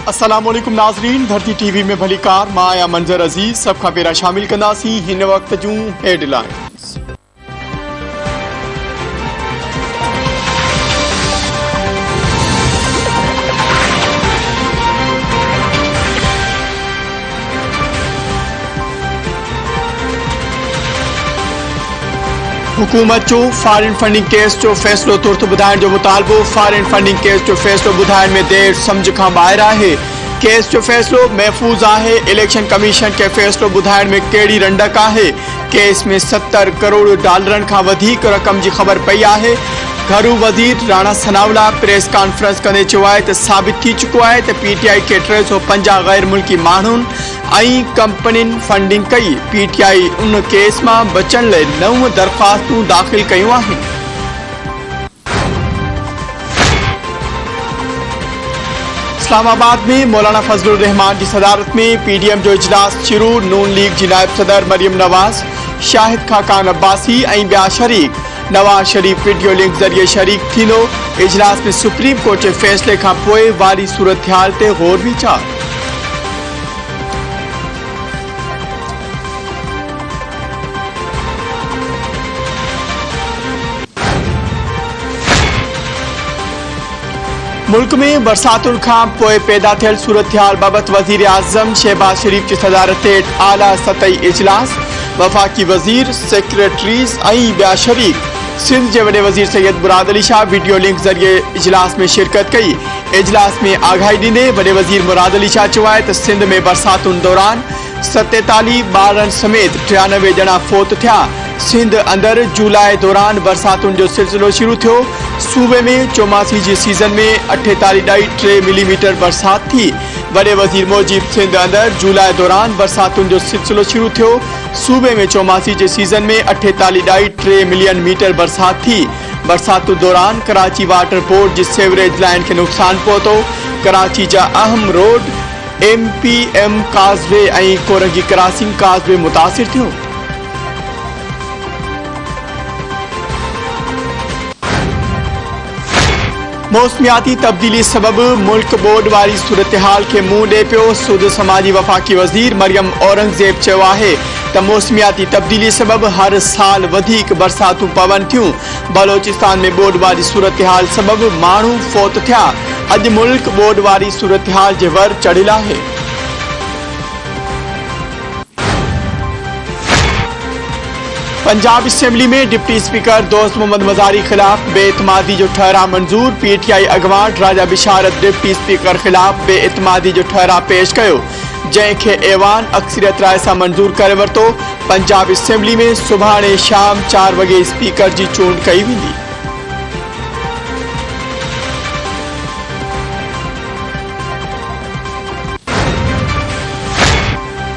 अस्सलाम वालेकुम नाज़रीन, धरती टीवी में भली कार माया मंजर अजीज सब खां पहिरां शामिल कंदासीं हिन वक्त जूं हेडलाइंस। हुकूमत जो फॉरेन फंडिंग केस जो फैसलो तुर्त बुधाइण जो मुतालबो। फॉरेन फंडिंग केस जो फैसलो बुधाइण में देर समझ खां ॿाहिर आहे। केस जो फैसलो महफूज आहे। इलेक्शन कमीशन के फैसलो बुधाइण में कहिड़ी रंडक आहे। केस में 70 करोड़ डॉलरनि खां वधीक रक़म जी ख़बर पई आहे। घरू वज़ीर राणा सनावला प्रेस कॉन्फ्रेंस कंदे चयो आहे त साबित थी चुको आहे त PTI के 350 गैर मुल्की माण्हुनि ऐं कंपनियुनि फंडिंग कई। PTI उन केस मां बचण लाइ 9 दरख़्वास्तूं दाख़िल कयूं आहिनि। इस्लामाबाद में मौलाना फजलुर रहमान की सदारत में PDM जो इजलास शुरू। नून लीग की नायब सदर मरियम नवाज, शाहिद खाकान अब्बासी ऐं ॿिया शरीक। नवाज शरीफ वीडियो लिंक ज़रिए शरीक थींदो। इजलास में सुप्रीम कोर्ट के फैसले खां पोइ वारी सूरत हाल ते गौर वीचार। मुल्क में बरसातुनि खां पोइ पैदा थियल सूरत हाल बाबत वज़ीर आज़म शहबाज शरीफ की सदारत हेठ आला सतही इजलास। वफाकी वज़ीर, सेक्रेटरीज़ ऐं ॿिया शरीक। सिंध के वॾे वज़ीर सैयद मुराद अली शाह वीडियो लिंक ज़रिए इजलास में शिरकत कई। इजलास में आगाही ॾींदे वॾे वज़ीर मुराद अली शाह चयो आहे त सिंध में बरसातुनि दौरान 47 ॿारनि समेत 93 ॼणा फोत थिया। सिंध अंदर जुलाई दौरान बरसातुनि जो सिलसिलो शुरू थियो। सूबे में चौमासी जी सीज़न में 48.3 मिलीमीटर बरसात थी। वॾे वज़ीर मूजिब सिंध अंदर जुलाई दौरान बरसातुनि जो सिलसिलो शुरू थियो। सूबे में चौमासी जे सीज़न में 48.3 मिलियन मीटर बरसात थी। बरसातु दौरान कराची वाटर बोर्ड जी सेवरेज लाइन के नुक़सान पहुतो। कराची जा अहम रोड MPM काज़वे ऐं कोरंगी क्रॉसिंग काज़वे मुतासिर थियो। मौसमियाती तब्दीली सबब मुल्क बोर्ड वारी सूरत हाल के मुंह ॾे पियो। सूद समाजी वफाकी वज़ीर मरियम औरंगज़ेब चयो आहे त मौसमियाती तब्दीली सबब हर साल वधीक बरसातूं पवन थियूं। बलोचिस्तान में बोर्ड वारी सूरत हाल सबब माण्हू फौत थिया। अॼु मुल्क बोर्ड वारी सूरत हाल जे वर चढ़ियल आहे। पंजाब असेंबली में डिप्टी स्पीकर दोस्त मोहम्मद मज़ारी खिलाफ बेइतमादी जो ठहरा मंजूर। PTI अगवान राजा बिशारत डिप्टी स्पीकर खिलाफ बेइतमादी जो ठहरा पेश कयो, जंहिंखे ऐवान अक्सरियत राय सां मंजूर करे वरितो। पंजाब असेंबली में सुभाणे शाम 4 वॻे स्पीकर जी चूंड कई वेंदी।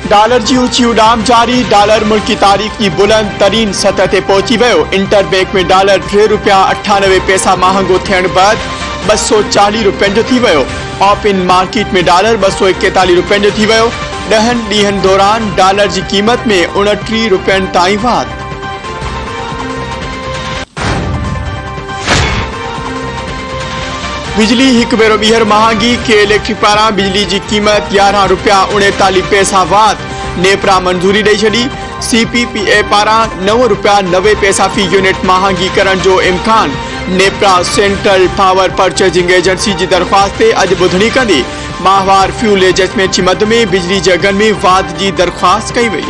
डॉलर की ऊंची उड़ाम जारी। डॉलर मुल्की तारीख़ की बुलंद तरीन सतह ते पहुची वियो। इंटरबैंक में डॉलर ₹3.98 महांगो थियण बैद 240 रुपयनि जो थी वियो। ओपन मार्केट में डॉलर 241 रुपयनि जो थी वियो। 10 ॾींहनि दौरान डॉलर की कीमत में 29 रुपयनि ताईं वाध। बिजली एक भेरो ॿीहर महांगी। के इलेक्ट्रिक पारां बिजली की कीमत ₹11.39 वाध। नेपरा मंजूरी ॾेई छॾी। CPPA पारां ₹9.90 फी यूनिट महांगी करण जो इम्कान। NEPRA central power purchasing agency की दरख्वास्त ते अॼु ॿुधणी कंदी। माहवार फ्यूल एडजस्टमेंट जी मद में बिजली जे अघनि में वाध की दरख्वास्त कई वई।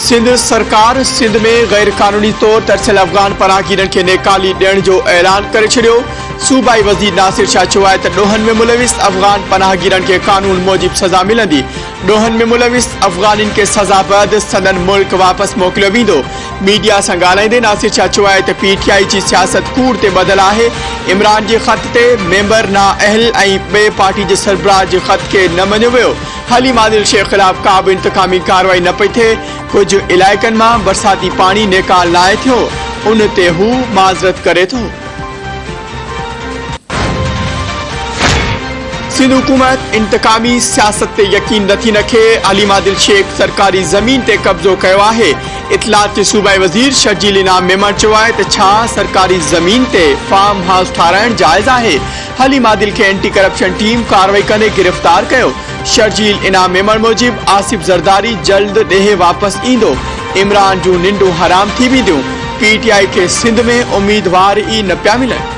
सिंध सरकार सिंध में गैर कानूनी तौर तरसियल अफगान पनाहगीरनि खे नेकाली ॾियण जो ऐलान करे छॾियो। सूबाई वज़ीर नासिर शाह चयो आहे त ॾोहनि में मुलविस अफगान पनाहगीरनि खे कानून मूजिब सज़ा मिलंदी। ॾोहनि में मुलविस अफगानिन खे सज़ा बैदि संदन मुल्क वापसि मोकिलियो वेंदो। मीडिया सां ॻाल्हाईंदे नासिर शाह चयो आहे त PTI जी सियासत कूड़ ते ॿधल आहे। इमरान जे ख़त ते मेंबर नाअहल ऐं ॿिए पार्टी जे सरबराह जे ख़त खे न मञियो वियो। हलीम आदिल शेख ख़िलाफ़ का बि इंतकामी कार्रवाई न पई थिए। कुछ इलाइक़नि मां बरसाती पानी नेकाल नाहे थियो, उन ते हू माज़रत करे थो। सिंध हुकूमत इंतकामी सियासत ते यकीन नथी रखे। हलीम आदिल शेख सरकारी ज़मीन ते कब्ज़ो कयो आहे। इतलात सूबाई वजीर शर्जील इनाम मेमण चयो आहे त छा सरकारी ज़मीन ते फार्म हाउस ठाराइण जायज़ आहे। हलीम आदिल खे एंटी करप्शन टीम कार्रवाई कंदे गिरफ्तार कयो। शर्जील इनाम मेमण मूजिब आसिफ ज़रदारी जल्द ॾेहे वापस ईंदो। इमरान जूं निंडूं हराम थी वेंदियूं। PTI खे सिंध में उम्मीदवार ई न पिया मिलनि।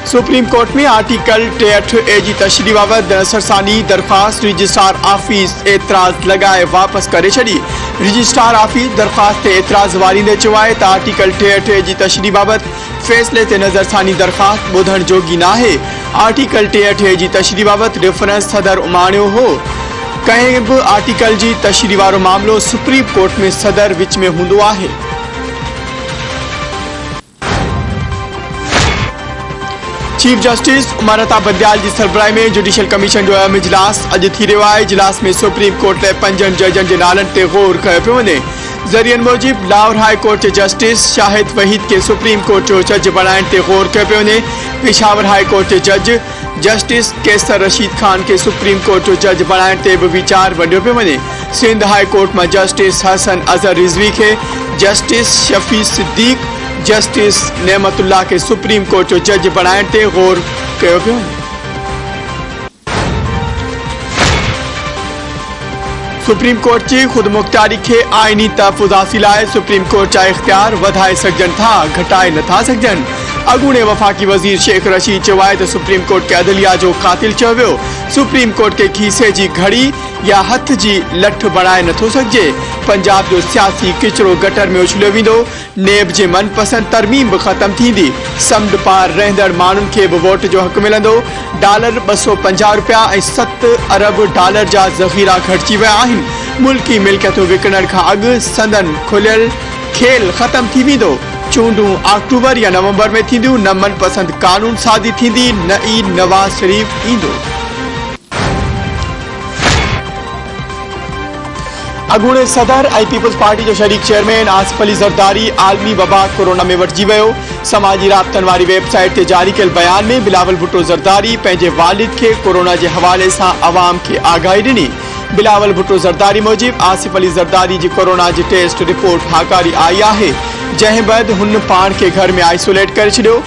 सुप्रीम कोर्ट में आर्टिकल 63A जी तशरीह बाबति सरसानी दरख्वास्त रजिस्ट्रार ऑफिस एतराज़ लगाए वापस करे छॾी। रजिस्ट्रार ऑफिस दरख्वास्त ते एतराज़ वारींदे चयो आहे त आर्टिकल 63A जी तशरीह बाबति फ़ैसिले ते नज़रसानी दरख्वास्त ॿुधण जोगी नाहे। आर्टिकल 63A जी तशरीह बाबति रेफरेंस सदर उमाणियो हो। कंहिं बि आर्टिकल जी तशरीह वारो मामलो सुप्रीम कोर्ट में सदर विच में हूंदो आहे। चीफ जस्टिस उमर अता बंदयाल जी सरबराही में जुडिशियल कमीशन जो अहम इजलास अॼु थी रहियो आहे। इजलास में सुप्रीम कोर्ट लाइ 5 जजनि जे नालनि ते गौर कयो पियो वञे। ज़रियनि मूजिब लाहौर हाई कोर्ट जे जस्टिस शाहिद वहीद खे सुप्रीम कोर्ट जो जज बणाइण ते गौर कयो पियो वञे। पेशावर हाई कोर्ट जे जज जस्टिस कैसर रशीद खान के सुप्रीम कोर्ट जो जज बणाइण ते बि वीचार वंडियो पियो वञे। सिंध हाई कोर्ट में जस्टिस हसन अज़हर रिज़वी के जस्टिस शफी सिद्दीक जस्टिस नेमतुल्लाह के सुप्रीम कोर्ट जो जज बणाइण ते गौर कयो पियो वञे। सुप्रीम कोर्ट जी खुद मुख्तारी के आईनी तहफ़ुज़ हासिल आहे। सुप्रीम कोर्ट जा इख्तियार वधाए सघजनि था, घटाए नथा सघजनि। अॻूणे वफ़ाक़ी वज़ीर शेख रशीद चयो आहे त सुप्रीम कोर्ट के अदलिया जो क़ातिल चयो वियो। सुप्रीम कोर्ट के खीसे जी घड़ी या हथ जी लठ बणाए नथो सघिजे। पंजाब जो सियासी किचरो गटर में उछलियो वेंदो। नेब जे मनपसंद तरमीम भी ख़त्म थींदी। समुंड पार रहंदड़ माण्हुनि खे बि वोट जो हक़ मिलंदो। डॉलर 250 रुपया ऐं 7 अरब डॉलर जा ज़ख़ीरा घटिजी विया आहिनि। मुल्की मिल्कियतूं विकिणण खां अॻु संदन खुलियल खेल ख़त्म थी वेंदो। चूंडूं अक्टूबर या नवंबर में थींदियूं। न मनपसंद कानून सादी थींदी, न ई नवाज शरीफ ईंदो। अॻूणे सदर ऐं पीपल्स पार्टी जो शरीक चेयरमैन आसिफ अली ज़रदारी आलमी वबा कोरोना में वठिजी वियो। समाजी राब्तनि वारी वेबसाइट ते जारी कयल बयान में बिलावल भुट्टो ज़रदारी पंहिंजे वालिद खे कोरोना जे हवाले सां अवाम खे आगाही ॾिनी। बिलावल भुट्टो ज़रदारी मूजिब आसिफ अली ज़रदारी जी कोरोना जी टेस्ट रिपोर्ट हाकारी आई आहे, जंहिं बैदि हुन पाण खे घर में आइसोलेट करे छॾियो।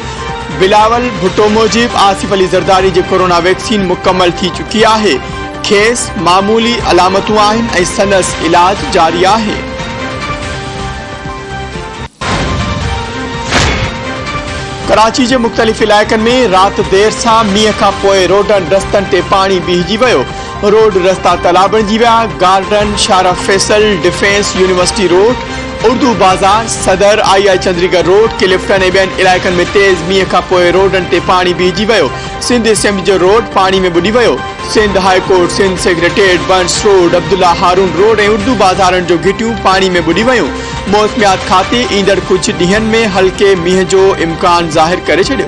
बिलावल भुट्टो मूजिब आसिफ अली ज़रदारी जी कोरोना वैक्सीन मुकम्मल थी चुकी आहे। खेसि मामूली अलामतूं आहिनि ऐं संदसि इलाज जारी आहे। कराची जे मुख़्तलिफ़ इलाइक़नि में राति देर सां मींहं खां पोइ रोडनि रस्तनि ते पाणी बीहजी वियो। रोड रस्ता तालाब बणिजी विया। गार्डन, शारा Faisal, defence university road, Urdu बाज़ार, सदर, आई चंद्रीगढ़ रोड, क्लिफ्टन ऐं ॿियनि इलाइक़नि में तेज़ मींहं खां पोइ रोडनि ते पाणी बीहजी वियो। सिंध असेंबली जो रोड पाणी में ॿुॾी वियो। Sindh high court, Sindh secretariat, बंस रोड, अब्दुल्ला हारून रोड ऐं उर्दू बाज़ारनि जो घिटियूं पाणी में ॿुॾी वियूं। मौसमियात खाते ईंदड़ कुझु ॾींहनि में हल्के मींहं जो इम्कान ज़ाहिर करे छॾियो।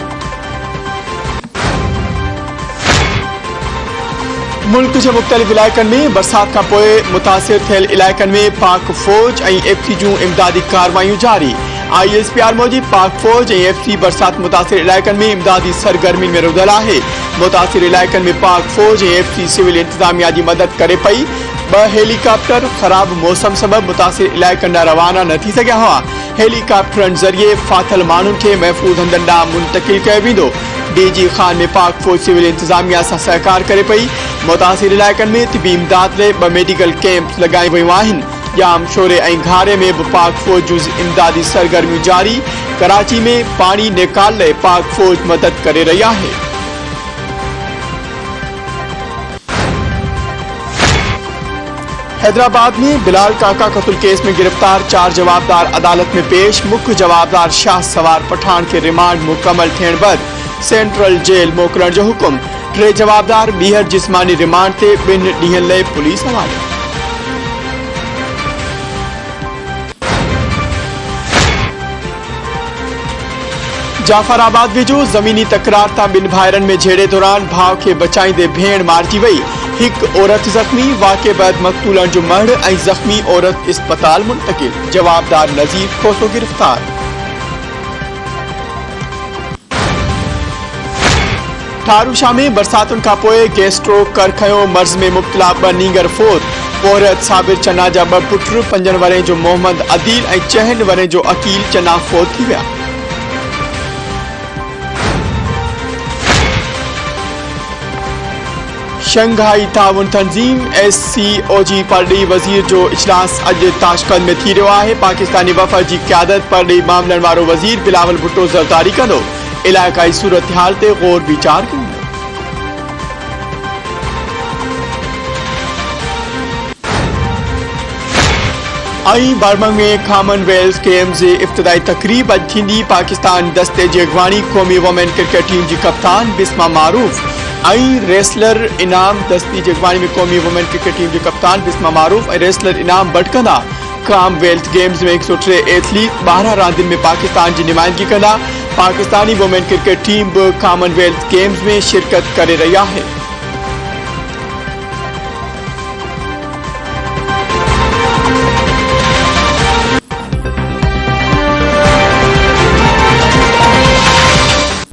मुल्क जे मुख़्तलिफ़ इलाइक़नि में बरसात खां पोइ मुतासिर थियल इलाइक़नि में पाक फ़ौज ऐं एफसी जूं इमदादी कार्रवायूं जारी। ISPR मूजिब पाक फ़ौज ऐं एफसी बरसात मुतासिर इलाइक़नि में इमदादी सरगर्मियुनि में रुधल आहे। मुतासिर इलाइक़नि में पाक फ़ौज ऐं एफसी सिविल इंतज़ामिया जी मदद करे पई। 2 हेलीकॉप्टर ख़राब मौसम सबबि मुतासिर इलाइक़नि ॾांहुं रवाना न थी सघिया हुआ। हेलीकॉप्टरनि ज़रिए फाथल माण्हुनि खे महफ़ूज़ हंधनि ॾांहुं मुंतक़िल कयो वेंदो। DG खान में पाक फ़ौज सिविल इंतज़ामिया सां सहकार करे पई। मुतासिर इलाइक़नि में तिबी इमदाद लाइ 2 मेडिकल कैंप लॻाई वियूं आहिनि। जाम शोरे ऐं घारे में भी पाक फ़ौज जूं इमदादी सरगर्मियूं जारी। कराची में पानी निकाल लाइ पाक फ़ौज मदद करे रही आहे। हैदराबाद में बिलाल काका कत्ल केस में गिरफ्तार 4 जवाबदार अदालत में पेश। मुख्य जवाबदार शाह सवार पठान के रिमांड मुकम्मल थियण बैदि सेंट्रल जेल मोकिलण जो हुकुम। 3 जवाबदार ॿीहर जिस्मानी रिमांड ते 2 ॾींहनि लाइ पुलिस हवाले। जाफराबाद वेझो ज़मीनी तकरार तां 2 भाइरनि में झेड़े दौरान भाउ खे बचाईंदे भेण मारिजी वई। हिकु औरत ज़ख़्मी। वाक़े बैदि मक़तूलनि जो मर्द ऐं ज़ख़्मी औरत इस्पताल मुंतक़िल। जवाबदार नज़ीर खोसो गिरफ़्तार। खारूशा में बरसातुनि खां पोइ गैस्ट्रोक कर खयों मर्ज़ में मुब्तला ब नींगर फोत। पोरत साबिर चन्ना जा 2 पुट 5 वरें जो मोहम्मद अदील ऐं 6 वरें जो अकील चन्ना फोत थी विया। शंघाई ताउन तंज़ीम SCOG परॾेही वज़ीर जो इजलास अॼु ताशकंद में थी रहियो आहे। पाकिस्तानी वफ़द जी क़यादत परॾेही मामलनि वारो वज़ीर बिलावल भुट्टो ज़रदारी कंदो। इलाइक़ाई सूरतहाल ते ग़ौर वीचार कंदो। बर्मिंघम में कॉमनवेल्थ गेम्स जी इब्तिदाई तकरीब अॼु थींदी। पाकिस्तान दस्ते जी अॻवानी क़ौमी वुमेन क्रिकेट टीम जी कप्तान बिस्मा मारूफ रेसलर इनाम दस्ती जी अॻवानी में क़ौमी वुमेन क्रिकेट टीम जी कप्तान बिस्मा मारूफ रेसलर इनाम बटकंदा। कॉमनवेल्थ गेम्स में 103 एथलीट 12 रांदियुनि में पाकिस्तान जी नुमाइंदगी कंदा। पाकिस्तानी वुमेन क्रिकेट टीम भी कॉमनवेल्थ गेम्स में शिरकत करे रही है।